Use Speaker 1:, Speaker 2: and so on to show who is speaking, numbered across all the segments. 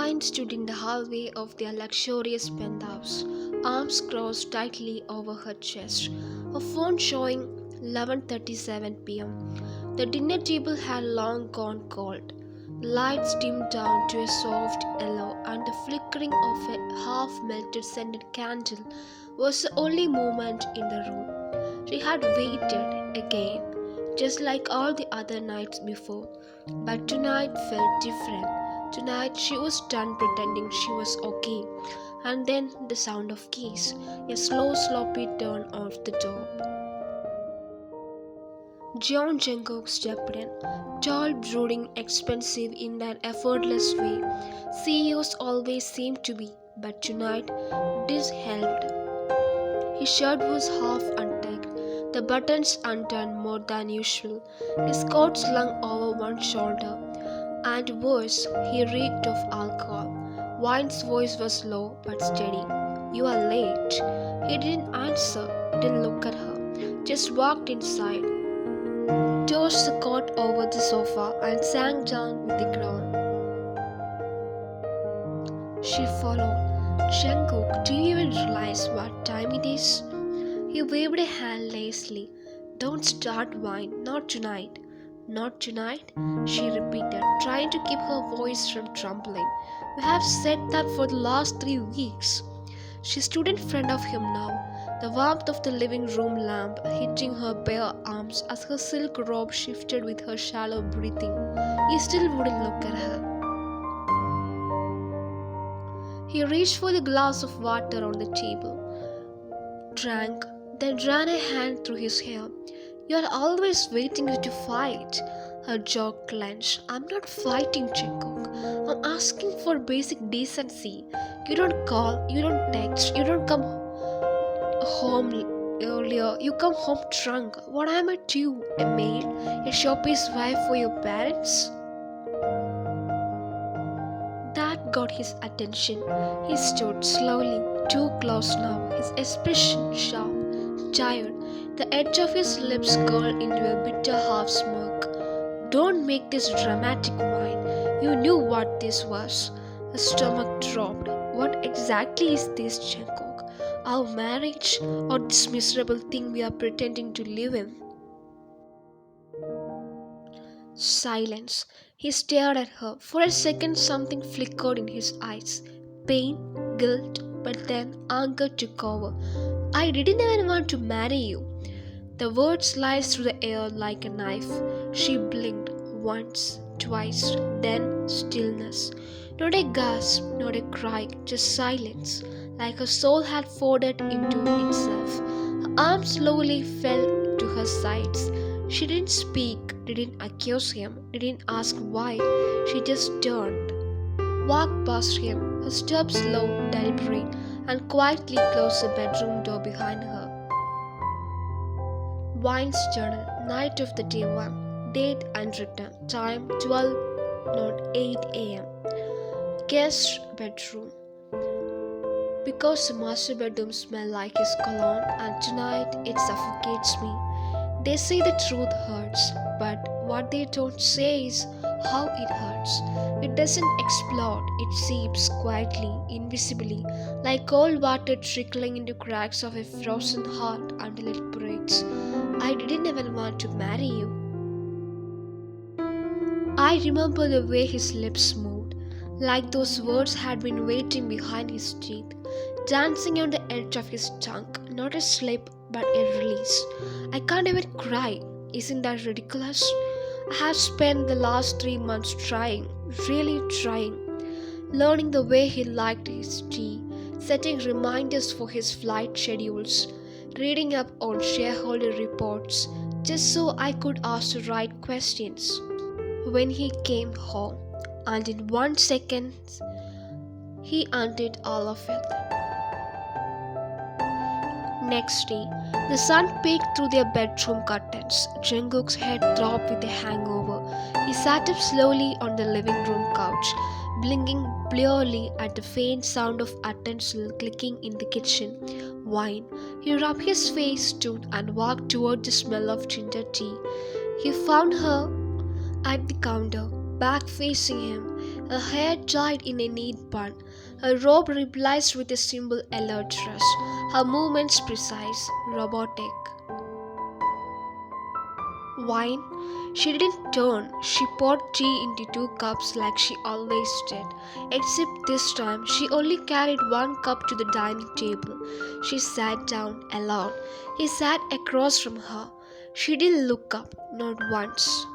Speaker 1: Wine stood in the hallway of their luxurious penthouse, arms crossed tightly over her chest, her phone showing 11:37 p.m. The dinner table had long gone cold. The lights dimmed down to a soft yellow, and the flickering of a half-melted scented candle was the only movement in the room. She had waited again, just like all the other nights before, but tonight felt different. Tonight she was done pretending she was okay, and then the sound of keys, a slow, sloppy turn of the door. John Jungkook stepped in, tall, brooding, expensive in that effortless way CEOs always seem to be, but tonight this helped. His shirt was half untucked, the buttons undone more than usual, his coat slung over one shoulder, and worse, he reeked of alcohol. Wine's voice was low but steady. "You are late." He didn't answer, didn't look at her, just walked inside, tossed the coat over the sofa, and sank down with the ground. She followed. "Jungkook, do you even realize what time it is?" He waved a hand lazily. "Don't start wine, not tonight." "Not tonight?" she repeated, trying to keep her voice from trembling. "We have said that for the last 3 weeks." She stood in front of him now, the warmth of the living room lamp hitting her bare arms as her silk robe shifted with her shallow breathing. He still wouldn't look at her. He reached for the glass of water on the table, drank, then ran a hand through his hair. "You're always waiting to fight." Her jaw clenched. "I'm not fighting, Jungkook. I'm asking for basic decency. You don't call, you don't text, you don't come home earlier. You come home drunk. What am I to you? A maid? A shoppish wife for your parents?" That got his attention. He stood slowly, too close now, his expression sharp, tired, the edge of his lips curled into a bitter half smirk. "Don't make this dramatic whine. You knew what this was." Her stomach dropped. "What exactly is this, Jungkook? Our marriage, or this miserable thing we are pretending to live in?" Silence. He stared at her. For a second something flickered in his eyes. Pain, guilt, but then anger took over. "I didn't even want to marry you." The words sliced through the air like a knife. She blinked once, twice, then stillness. Not a gasp, not a cry, just silence, like her soul had folded into itself. Her arms slowly fell to her sides. She didn't speak, didn't accuse him, didn't ask why. She just turned, walked past him, her steps slow, deliberate, and quietly closed the bedroom door behind her. Wine's journal, night of the day 1, date unwritten, time 12:08 a.m. Guest bedroom. Because the master bedroom smells like his cologne, and tonight it suffocates me. They say the truth hurts, but what they don't say is how it hurts. It doesn't explode, it seeps quietly, invisibly, like cold water trickling into cracks of a frozen heart until it breaks. "I didn't even want to marry you." I remember the way his lips moved, like those words had been waiting behind his teeth, dancing on the edge of his tongue, not a slip but a release. I can't even cry. Isn't that ridiculous? I have spent the last 3 months trying, really trying, learning the way he liked his tea, setting reminders for his flight schedules, reading up on shareholder reports, just so I could ask the right questions. When he came home, and in 1 second, he undid all of it. Next day, the sun peeked through their bedroom curtains. Jungkook's head throbbed with a hangover. He sat up slowly on the living room couch, blinking blearily at the faint sound of utensil clicking in the kitchen. Wine. He rubbed his face, stood, and walked toward the smell of ginger tea. He found her at the counter, back facing him, her hair tied in a neat bun, her robe replaced with a simple yellow dress, her movements precise, robotic. Wine? She didn't turn. She poured tea into 2 cups like she always did. Except this time, she only carried 1 cup to the dining table. She sat down alone. He sat across from her. She didn't look up, not once.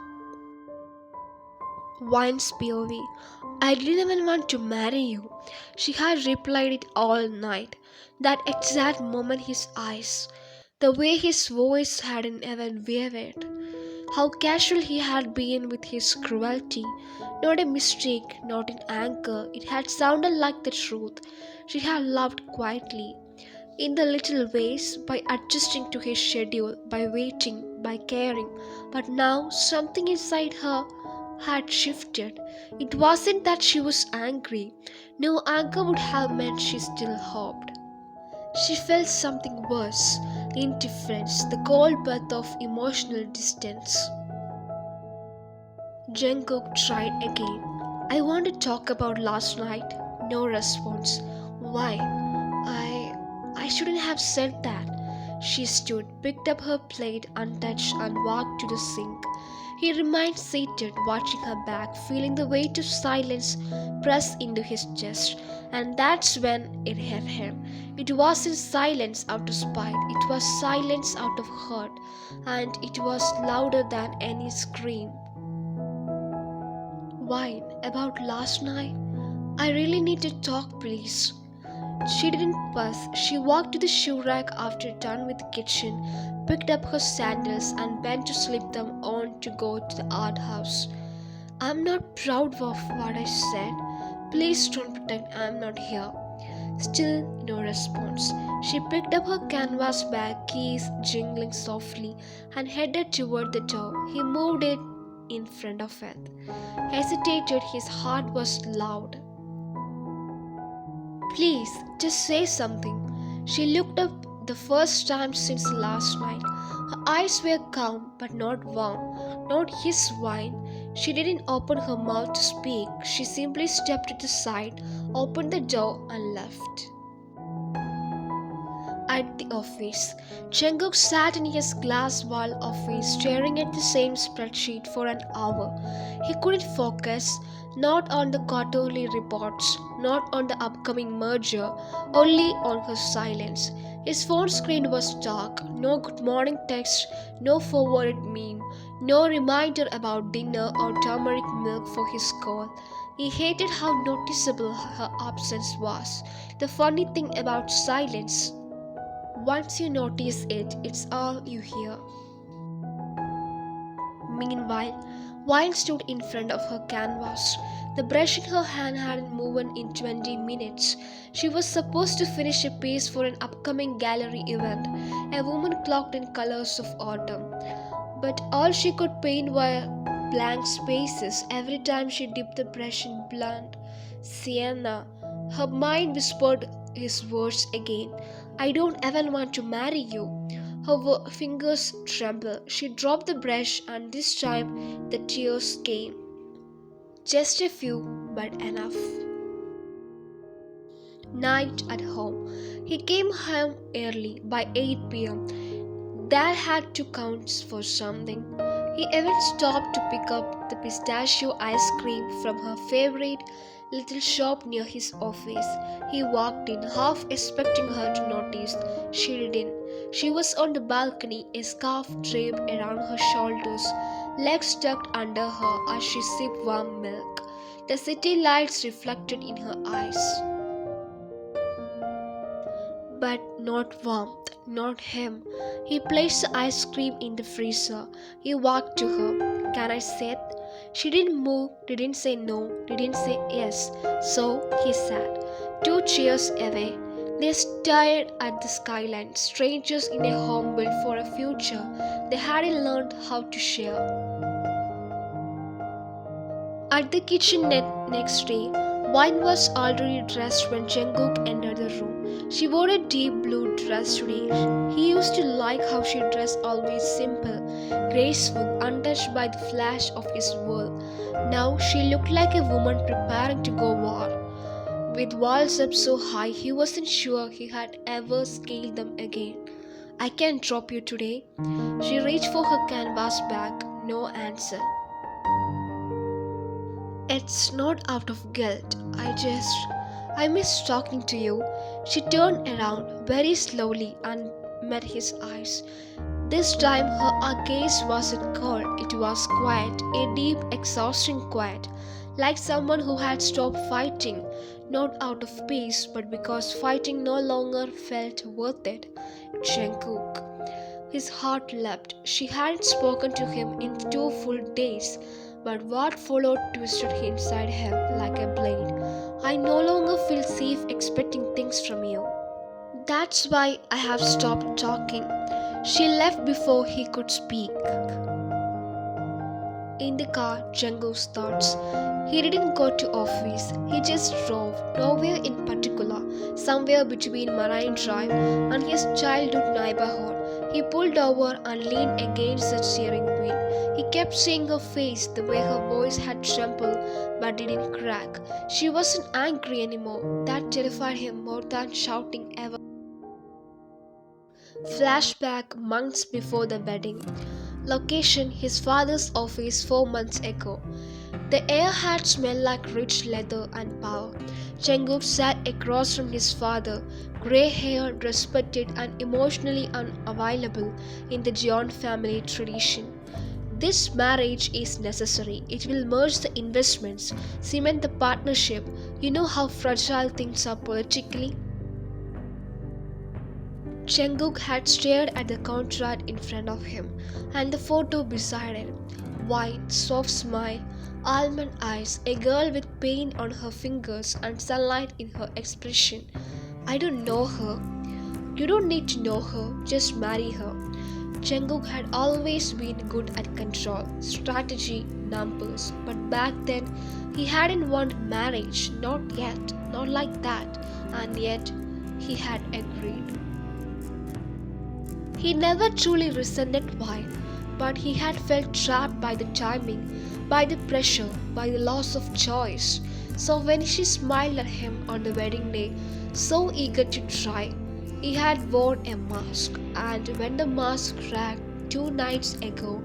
Speaker 1: Wine's POV. I didn't even want to marry you. She had replied it all night. That exact moment, his eyes. The way his voice hadn't even wavered. How casual he had been with his cruelty. Not a mistake, not in anger. It had sounded like the truth. She had loved quietly, in the little ways, by adjusting to his schedule, by waiting, by caring. But now something inside her had shifted. It wasn't that she was angry. No, anger would have meant she still hoped. She felt something worse, indifference, the cold breath of emotional distance. Jungkook tried again. I want to talk about last night. No response. Why? I shouldn't have said that. She stood, picked up her plate untouched and walked to the sink. He remained seated, watching her back, feeling the weight of silence press into his chest. And that's when it hit him. It wasn't silence out of spite, it was silence out of hurt, and it was louder than any scream. Wine about last night? I really need to talk, please. She didn't fuss. She walked to the shoe rack after done with the kitchen, picked up her sandals, and bent to slip them on to go to the art house. I'm not proud of what I said. Please don't pretend I'm not here. Still no response. She picked up her canvas bag, keys jingling softly, and headed toward the door. He moved it in front of it. Hesitated, his heart was loud. Please, just say something. She looked up the first time since last night. Her eyes were calm but not warm, not his wine. She didn't open her mouth to speak. She simply stepped to the side, opened the door, and left. At the office, Jungkook sat in his glass wall office staring at the same spreadsheet for an hour. He couldn't focus, not on the quarterly reports, not on the upcoming merger, only on her silence. His phone screen was dark, no good morning text, no forwarded meme, no reminder about dinner or turmeric milk for his call. He hated how noticeable her absence was. The funny thing about silence, once you notice it, it's all you hear. Meanwhile, Wine stood in front of her canvas. The brush in her hand hadn't moved in 20 minutes. She was supposed to finish a piece for an upcoming gallery event, a woman clocked in colors of autumn. But all she could paint were blank spaces every time she dipped the brush in blunt sienna. Her mind whispered his words again. I don't even want to marry you. Her fingers trembled. She dropped the brush, and this time the tears came. Just a few, but enough. Night at home. He came home early, by 8 p.m. That had to count for something. He even stopped to pick up the pistachio ice cream from her favorite little shop near his office. He walked in, half expecting her to notice. She didn't. She was on the balcony, a scarf draped around her shoulders, legs tucked under her as she sipped warm milk. The city lights reflected in her eyes. But not warmth, not him. He placed the ice cream in the freezer. He walked to her. Can I sit? She didn't move, didn't say no, didn't say yes. So he sat, 2 chairs away. They stared at the skyline, strangers in a home built for a future they hadn't learned how to share. At the kitchen next day, Wine was already dressed when Jungkook entered the room. She wore a deep blue dress today. He used to like how she dressed, always simple, graceful, untouched by the flash of his world. Now she looked like a woman preparing to go war. With walls up so high, he wasn't sure he had ever scaled them again. I can't drop you today. She reached for her canvas bag. No answer. It's not out of guilt. I miss talking to you. She turned around very slowly and met his eyes. This time her gaze wasn't cold, it was quiet, a deep, exhausting quiet, like someone who had stopped fighting, not out of peace, but because fighting no longer felt worth it. Jungkook. His heart leapt. She hadn't spoken to him in 2 full days, but what followed twisted inside him like a blade. I no longer feel safe expecting things from you. That's why I have stopped talking. She left before he could speak. In the car, Jungkook's thoughts. He didn't go to office. He just drove, nowhere in particular, somewhere between Marine Drive and his childhood neighborhood. He pulled over and leaned against the steering wheel. He kept seeing her face, the way her voice had trembled but didn't crack. She wasn't angry anymore. That terrified him more than shouting ever. Flashback months before the wedding. Location his father's office 4 months ago. The air had smelled like rich leather and power. Jungkook sat across from his father, grey haired, respected, and emotionally unavailable in the Jeon family tradition. This marriage is necessary. It will merge the investments, cement the partnership. You know how fragile things are politically? Jungkook had stared at the contract in front of him and the photo beside it. White, soft smile, almond eyes, a girl with pain on her fingers and sunlight in her expression. I don't know her. You don't need to know her, just marry her. Jungkook had always been good at control, strategy, numbers, but back then he hadn't wanted marriage, not yet, not like that, and yet he had agreed. He never truly resented why, but he had felt trapped by the timing, by the pressure, by the loss of choice. So when she smiled at him on the wedding day, so eager to try, he had worn a mask, and when the mask cracked 2 nights ago,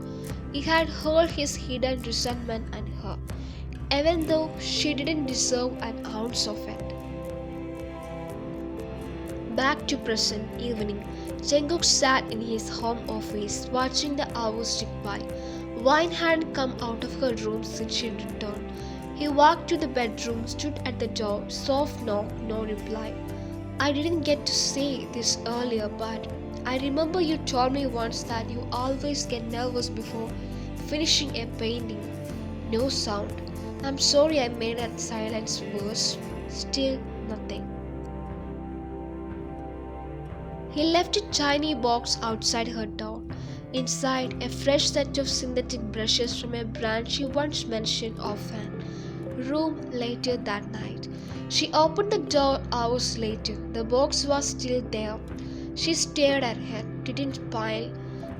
Speaker 1: he had hurled his hidden resentment at her, even though she didn't deserve an ounce of it. Back to present evening, Jungkook sat in his home office watching the hours tick by. Wine hadn't come out of her room since she returned. He walked to the bedroom, stood at the door, soft knock, no reply. I didn't get to say this earlier, but I remember you told me once that you always get nervous before finishing a painting. No sound. I'm sorry I made that silence worse. Still nothing. He left a tiny box outside her door. Inside, a fresh set of synthetic brushes from a brand she once mentioned often. Room later that night. She opened the door hours later. The box was still there. She stared at it, didn't smile,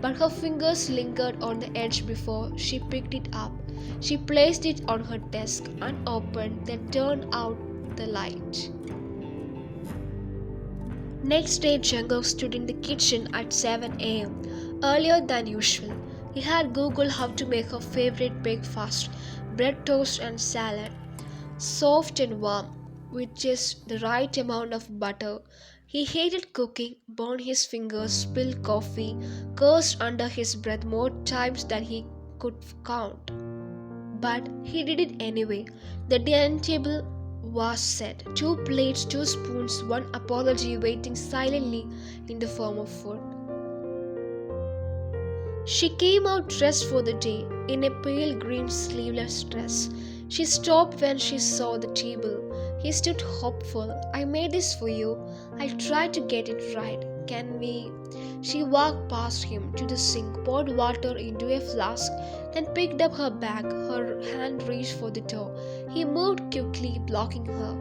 Speaker 1: but her fingers lingered on the edge before she picked it up. She placed it on her desk, unopened, then turned out the light. Next day, Jungkook stood in the kitchen at 7 a.m., earlier than usual. He had Googled how to make her favorite breakfast, bread toast and salad, soft and warm, with just the right amount of butter. He hated cooking, burned his fingers, spilled coffee, cursed under his breath more times than he could count. But he did it anyway. The dining table was set. 2 plates, 2 spoons, one apology waiting silently in the form of food. She came out dressed for the day in a pale green sleeveless dress. She stopped when she saw the table. He stood hopeful. I made this for you. I'll try to get it right. can we? She walked past him to the sink, poured water into a flask, then picked up her bag. Her hand reached for the door. He moved quickly, blocking her.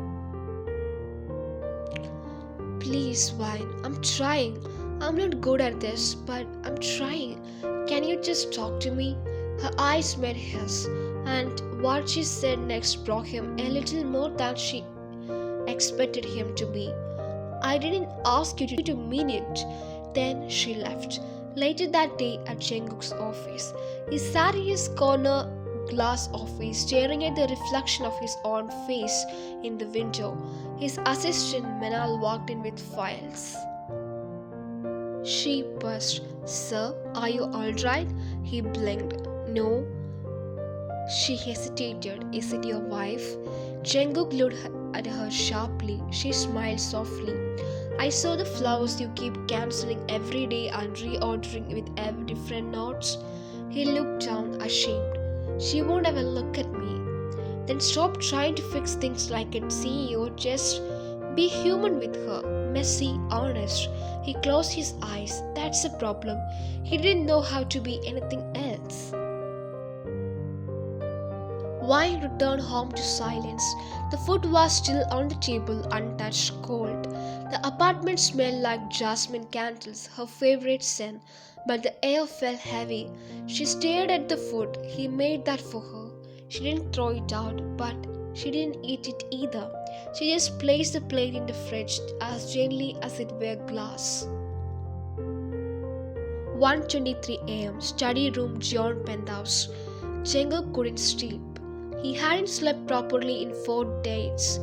Speaker 1: Please, Wine, I'm trying. I'm not good at this, but I'm trying. Can you just talk to me? Her eyes met his, and what she said next broke him a little more than she expected him to be. I didn't ask you to mean it. Then she left. Later that day at Jungkook's office, he sat in his corner glass office staring at the reflection of his own face in the window. His assistant Menal walked in with files. She buzzed. Sir, are you alright? He blinked. No. She hesitated. Is it your wife? Jungkook looked at her sharply. She smiled softly. I saw the flowers you keep cancelling every day and reordering with different notes. He looked down, ashamed. She won't ever look at me. Then stop trying to fix things like a CEO. Just be human with her. Messy, honest. He closed his eyes. That's the problem. He didn't know how to be anything else. Wine returned home to silence. The food was still on the table, untouched, cold. The apartment smelled like jasmine candles, her favorite scent, but the air felt heavy. She stared at the food. He made that for her. She didn't throw it out, but she didn't eat it either. She just placed the plate in the fridge as gently as it were glass. 1:23 a.m. Study room, John penthouse. Jungkook couldn't sleep. He hadn't slept properly in 4 days.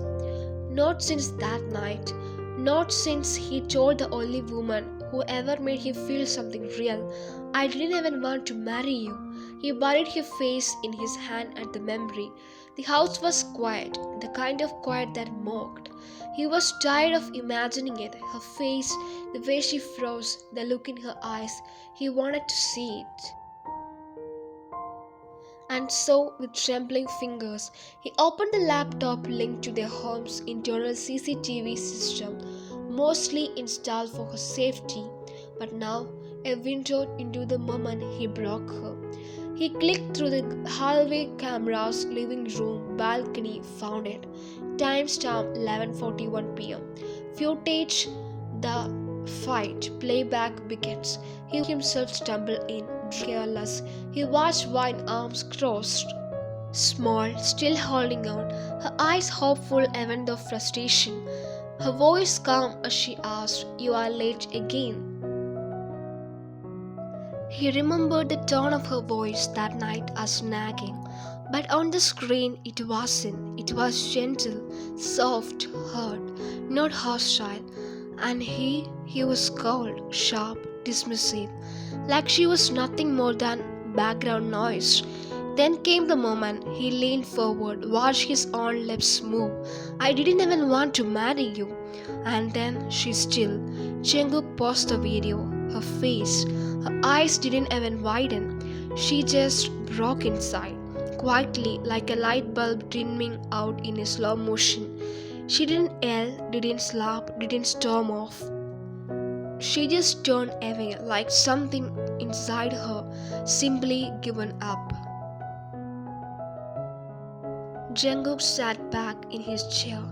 Speaker 1: Not since that night. Not since he told the only woman who ever made him feel something real, I didn't even want to marry you. He buried his face in his hand at the memory. The house was quiet, the kind of quiet that mocked. He was tired of imagining it, her face, the way she froze, the look in her eyes. He wanted to see it. And so, with trembling fingers, he opened the laptop linked to their home's internal CCTV system, mostly installed for her safety. But now, a window into the moment he broke her. He clicked through the hallway cameras, living room, balcony, found it. Timestamp 11:41 p.m. Footage, the fight, playback begins. He himself stumbled in, careless. He watched Wine, arms crossed. Small, still holding on, her eyes hopeful even though frustration. Her voice calm as she asked, You are late again. He remembered the tone of her voice that night as nagging, but on the screen it wasn't. It was gentle, soft, hurt, not hostile. And he was cold, sharp, dismissive, like she was nothing more than background noise. Then came the moment he leaned forward, watched his own lips move. I didn't even want to marry you. And then she still. Jungkook paused the video. Her face, her eyes didn't even widen. She just broke inside, quietly like a light bulb dimming out in a slow motion. She didn't yell, didn't slap, didn't storm off. She just turned away like something inside her simply given up. Jungkook sat back in his chair.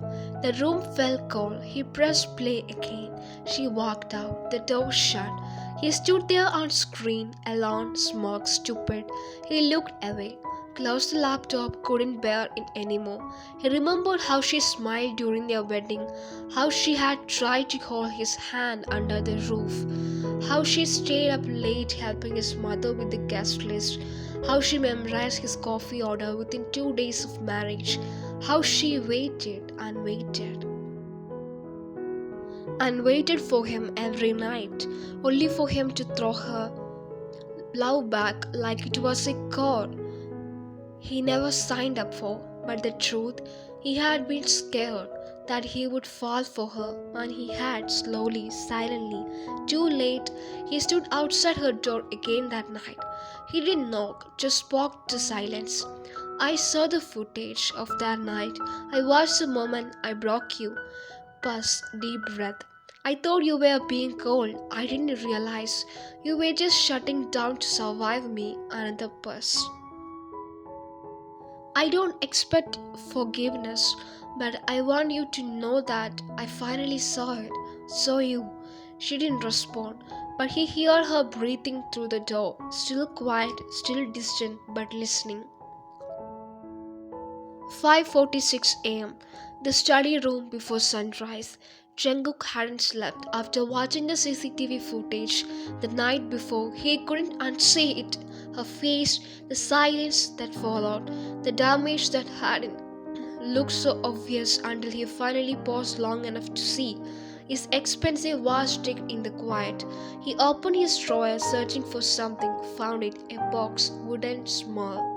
Speaker 1: The room felt cold. He pressed play again. She walked out. The door shut. He stood there on screen, alone, smug, stupid. He looked away. Closed the laptop, couldn't bear it anymore. He remembered how she smiled during their wedding, how she had tried to hold his hand under the roof, how she stayed up late helping his mother with the guest list, how she memorized his coffee order within 2 days of marriage, how she waited and waited. And waited for him every night, only for him to throw her love back like it was a chore he never signed up for. But the truth, he had been scared that he would fall for her, and he had, slowly, silently. Too late, he stood outside her door again that night. He didn't knock, just spoke to silence. I saw the footage of that night. I watched the moment I broke you. Pause, deep breath. I thought you were being cold. I didn't realize you were just shutting down to survive me. Another purse. I don't expect forgiveness, but I want you to know that I finally saw it. Saw you. She didn't respond, but he heard her breathing through the door, still quiet, still distant, but listening. 5:46 a.m. The study room before sunrise. Jungkook hadn't slept after watching the CCTV footage the night before. He couldn't unsee it. Her face, the silence that followed, the damage that hadn't looked so obvious until he finally paused long enough to see his expensive watch ticked in the quiet. He opened his drawer searching for something, found it, a box, wooden, small.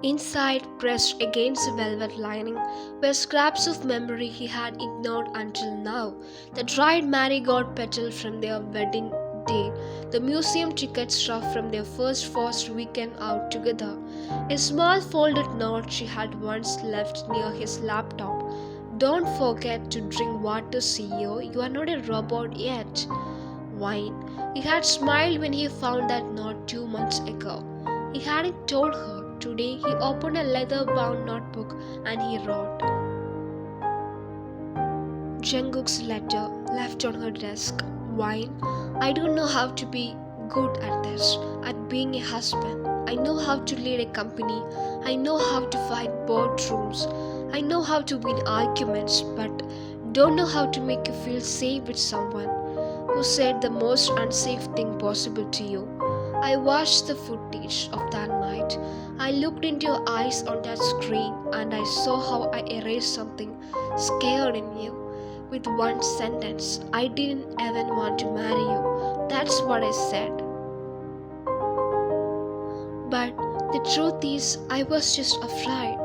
Speaker 1: Inside, pressed against the velvet lining, were scraps of memory he had ignored until now. The dried marigold petal from their wedding day, the museum ticket stuff from their first forced weekend out together, a small folded note she had once left near his laptop. Don't forget to drink water, CEO. You are not a robot yet. Wine. He had smiled when he found that note 2 months ago. He hadn't told her. Today he opened a leather bound notebook and he wrote Jungkook's letter left on her desk. Wine. I don't know how to be good at this, at being a husband. I know how to lead a company. I know how to fight boardrooms. I know how to win arguments, but don't know how to make you feel safe with someone who said the most unsafe thing possible to you. I watched the footage of that night. I looked into your eyes on that screen and I saw how I erased something scared in you. With one sentence, I didn't even want to marry you. That's what I said. But the truth is, I was just afraid.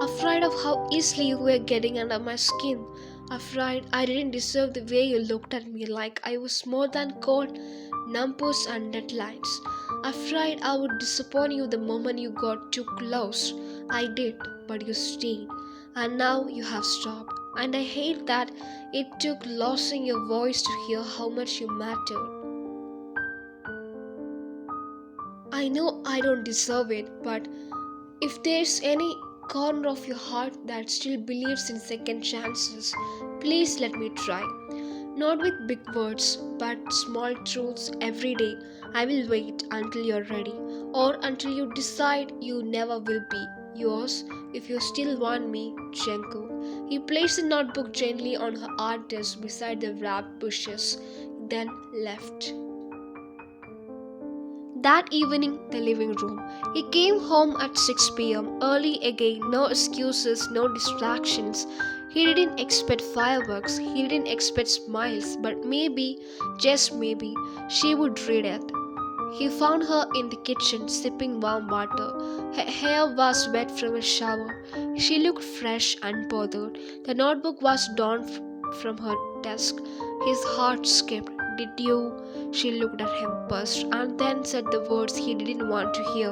Speaker 1: Afraid of how easily you were getting under my skin. Afraid I didn't deserve the way you looked at me like I was more than cold, numbers and deadlines. Afraid I would disappoint you the moment you got too close. I did, but you stayed. And now you have stopped. And I hate that it took losing your voice to hear how much you mattered. I know I don't deserve it, but if there's any corner of your heart that still believes in second chances, please let me try. Not with big words, but small truths every day. I will wait until you're ready, or until you decide you never will be. Yours, if you still want me, Jenko. He placed the notebook gently on her art desk beside the wrapped bushes, then left. That evening, the living room. He came home at 6 p.m. early again, no excuses, no distractions. He didn't expect fireworks, he didn't expect smiles, but maybe, just maybe, she would read it. He found her in the kitchen sipping warm water. Her hair was wet from a shower. She looked fresh and bothered. The notebook was down from her desk. His heart skipped. Did you? She looked at him first and then said the words he didn't want to hear.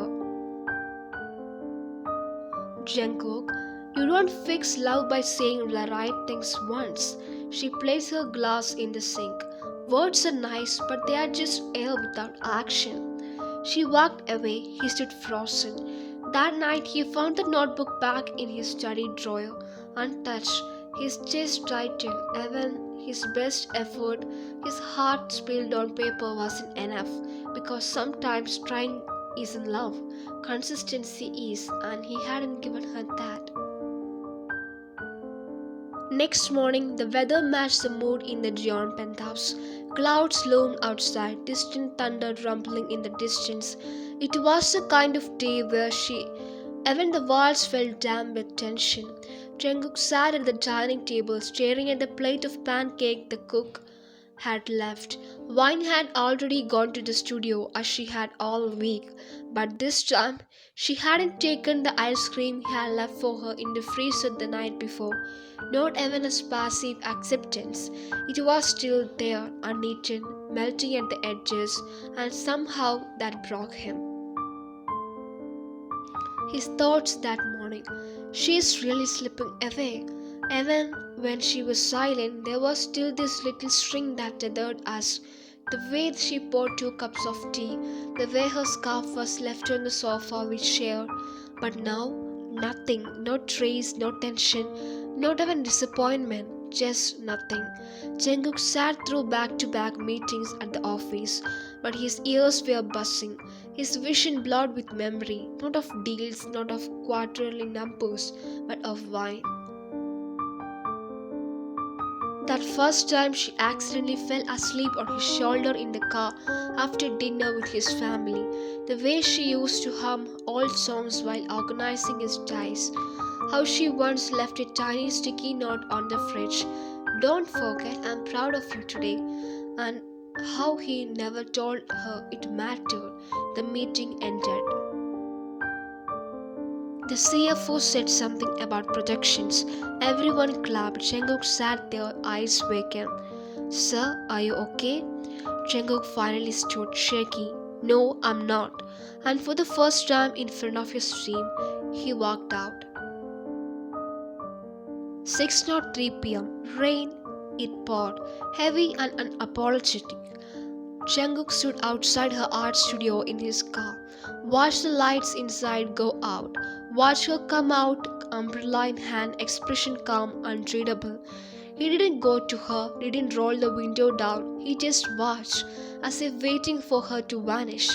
Speaker 1: Jungkook, you don't fix love by saying the right things once. She placed her glass in the sink. Words are nice, but they are just air without action. She walked away. He stood frozen. That night, he found the notebook back in his study drawer, untouched. His chest tightened. Even his best effort, his heart spilled on paper wasn't enough, because sometimes trying isn't love, consistency is, and he hadn't given her that. Next morning, the weather matched the mood in the Gion penthouse. Clouds loomed outside, distant thunder rumbling in the distance. It was the kind of day where even the walls felt damp with tension. Jungkook sat at the dining table, staring at the plate of pancake the cook had left. Wine had already gone to the studio as she had all week, but this time she hadn't taken the ice cream he had left for her in the freezer the night before. Not even as passive acceptance. It was still there, uneaten, melting at the edges, and somehow that broke him. His thoughts that morning. She's really slipping away. Even when she was silent, there was still this little string that tethered us. The way she poured 2 cups of tea, the way her scarf was left on the sofa we shared. But now, nothing, no trace, no tension, not even disappointment, just nothing. Jungkook sat through back-to-back meetings at the office, but his ears were buzzing, his vision blurred with memory, not of deals, not of quarterly numbers, but of wine. That first time she accidentally fell asleep on his shoulder in the car after dinner with his family. The way she used to hum old songs while organizing his dice. How she once left a tiny sticky note on the fridge. Don't forget, I'm proud of you today. And how he never told her it mattered. The meeting ended. The CFO said something about projections. Everyone clapped. Jungkook sat there, eyes vacant. Sir, are you okay? Jungkook finally stood, shaky. No, I'm not. And for the first time in front of his team, he walked out. 6:03 p.m. Rain. It poured, heavy and unapologetic. Jungkook stood outside her art studio in his car, watched the lights inside go out, watched her come out, umbrella in hand, expression calm, unreadable. He didn't go to her, didn't roll the window down, he just watched, as if waiting for her to vanish.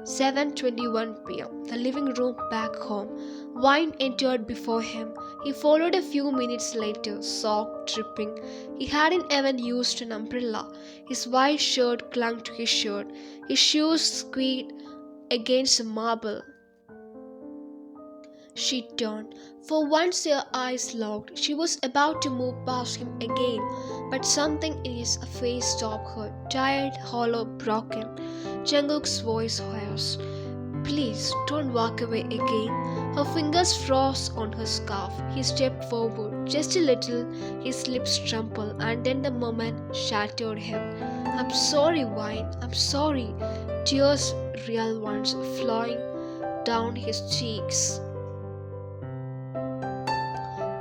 Speaker 1: 7:21 p.m. The living room back home. Wine entered before him. He followed a few minutes later, soaked, dripping. He hadn't even used an umbrella. His white shirt clung to his shirt. His shoes squeaked against the marble. She turned. For once her eyes locked. She was about to move past him again, but something in his face stopped her, tired, hollow, broken. Jungkook's voice hoarse. Please don't walk away again. Her fingers froze on her scarf. He stepped forward, just a little, his lips trembled, and then the moment shattered him. I'm sorry, Wine, I'm sorry. Tears, real ones, flowing down his cheeks.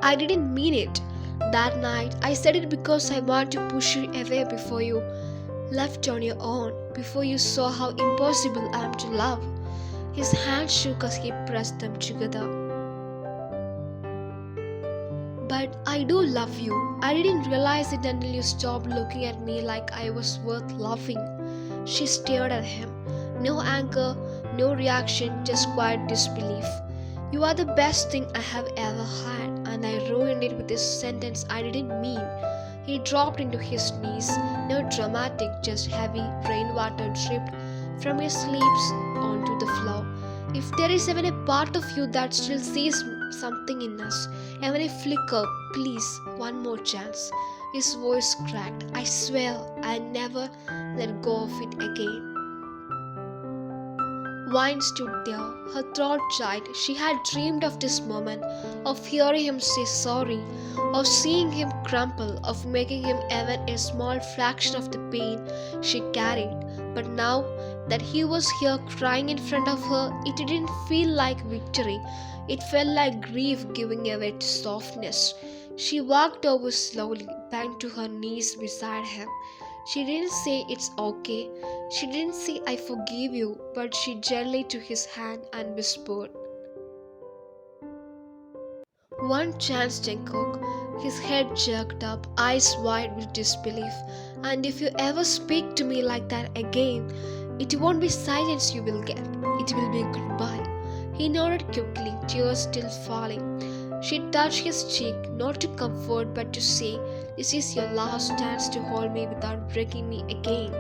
Speaker 1: I didn't mean it. That night, I said it because I wanted to push you away before you left on your own, before you saw how impossible I am to love. His hands shook as he pressed them together. But I do love you. I didn't realize it until you stopped looking at me like I was worth loving. She stared at him. No anger, no reaction, just quiet disbelief. You are the best thing I have ever had, and I ruined it with this sentence I didn't mean. He dropped into his knees, no dramatic, just heavy. Rainwater dripped from his sleeves onto the floor. If there is even a part of you that still sees something in us, even a flicker, please, one more chance. His voice cracked. I swear I'll never let go of it again. Wine stood there, her throat tight. She had dreamed of this moment, of hearing him say sorry, of seeing him crumple, of making him even a small fraction of the pain she carried. But now that he was here crying in front of her, it didn't feel like victory. It felt like grief giving away to softness. She walked over slowly, bent to her knees beside him. She didn't say it's okay. She didn't say I forgive you, but she gently took his hand and whispered, one chance, Jungkook. His head jerked up, eyes wide with disbelief. And if you ever speak to me like that again, it won't be silence you will get. It will be goodbye. He nodded quickly, tears still falling. She touched his cheek, not to comfort but to say, this is your last chance to hold me without breaking me again.